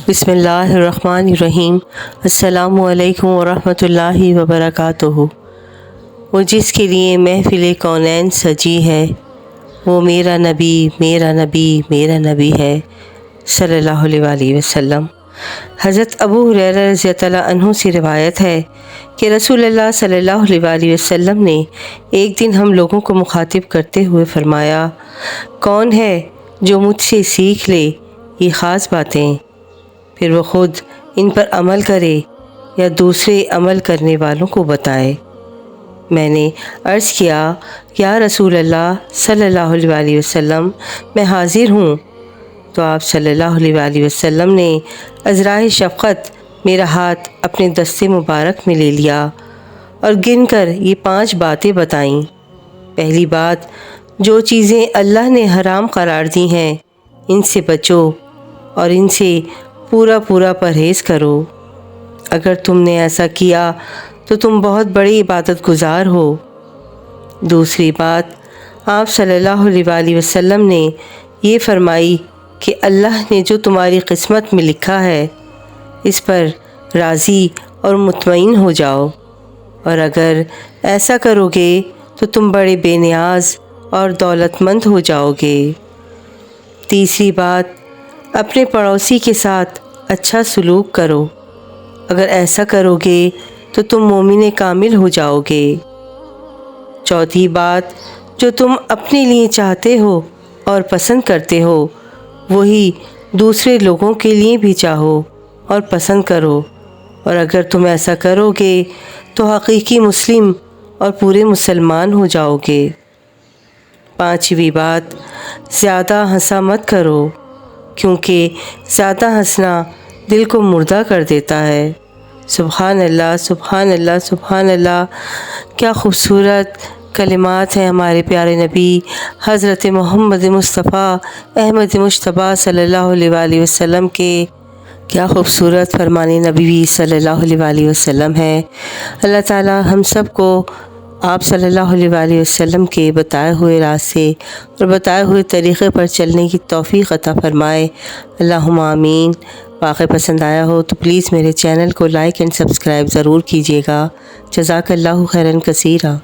بسم اللہ الرحمن الرحیم۔ السلام علیکم ورحمۃ اللہ وبرکاتہ۔ وہ جس کے لیے محفل کونین سجی ہے، وہ میرا نبی میرا نبی میرا نبی ہے، صلی اللہ علیہ وآلہ وسلم۔ حضرت ابو ہریرہ رضی اللہ عنہ سے روایت ہے کہ رسول اللہ صلی اللہ علیہ وآلہ وسلم نے ایک دن ہم لوگوں کو مخاطب کرتے ہوئے فرمایا، کون ہے جو مجھ سے سیکھ لے یہ خاص باتیں، پھر وہ خود ان پر عمل کرے یا دوسرے عمل کرنے والوں کو بتائے۔ میں نے عرض کیا، یا رسول اللہ صلی اللہ علیہ وآلہ وسلم، میں حاضر ہوں۔ تو آپ صلی اللہ علیہ وآلہ وسلم نے عذرائے شفقت میرا ہاتھ اپنے دست مبارک میں لے لیا اور گن کر یہ 5 باتیں بتائیں۔ پہلی بات، جو چیزیں اللہ نے حرام قرار دی ہیں ان سے بچو اور ان سے پورا پرہیز کرو۔ اگر تم نے ایسا کیا تو تم بہت بڑی عبادت گزار ہو۔ دوسری بات، آپ صلی اللہ علیہ وآلہ وسلم نے یہ فرمائی کہ اللہ نے جو تمہاری قسمت میں لکھا ہے اس پر راضی اور مطمئن ہو جاؤ، اور اگر ایسا کرو گے تو تم بڑے بے نیاز اور دولت مند ہو جاؤ گے۔ تیسری بات، اپنے پڑوسی کے ساتھ اچھا سلوک کرو، اگر ایسا کرو گے تو تم مومن کامل ہو جاؤ گے۔ چوتھی بات، جو تم اپنے لیے چاہتے ہو اور پسند کرتے ہو وہی دوسرے لوگوں کے لیے بھی چاہو اور پسند کرو، اور اگر تم ایسا کرو گے تو حقیقی مسلم اور پورے مسلمان ہو جاؤ گے۔ پانچویں بات، زیادہ ہنسا مت کرو، کیونکہ زیادہ ہنسنا دل کو مردہ کر دیتا ہے۔ سبحان اللہ سبحان اللہ سبحان اللہ۔ کیا خوبصورت کلمات ہیں ہمارے پیارے نبی حضرت محمد مصطفیٰ احمد مجتبیٰ صلی اللہ علیہ وآلہ وسلم کے۔ کیا خوبصورت فرمان نبی صلی اللہ علیہ وآلہ وسلم ہے۔ اللہ تعالی ہم سب کو آپ صلی اللہ علیہ وآلہ وسلم کے بتائے ہوئے راستے اور بتائے ہوئے طریقے پر چلنے کی توفیق عطا فرمائے، اللہم آمین۔ واقعہ پسند آیا ہو تو پلیز میرے چینل کو لائک اینڈ سبسکرائب ضرور کیجیے گا۔ جزاک اللہ خیراً کثیرا۔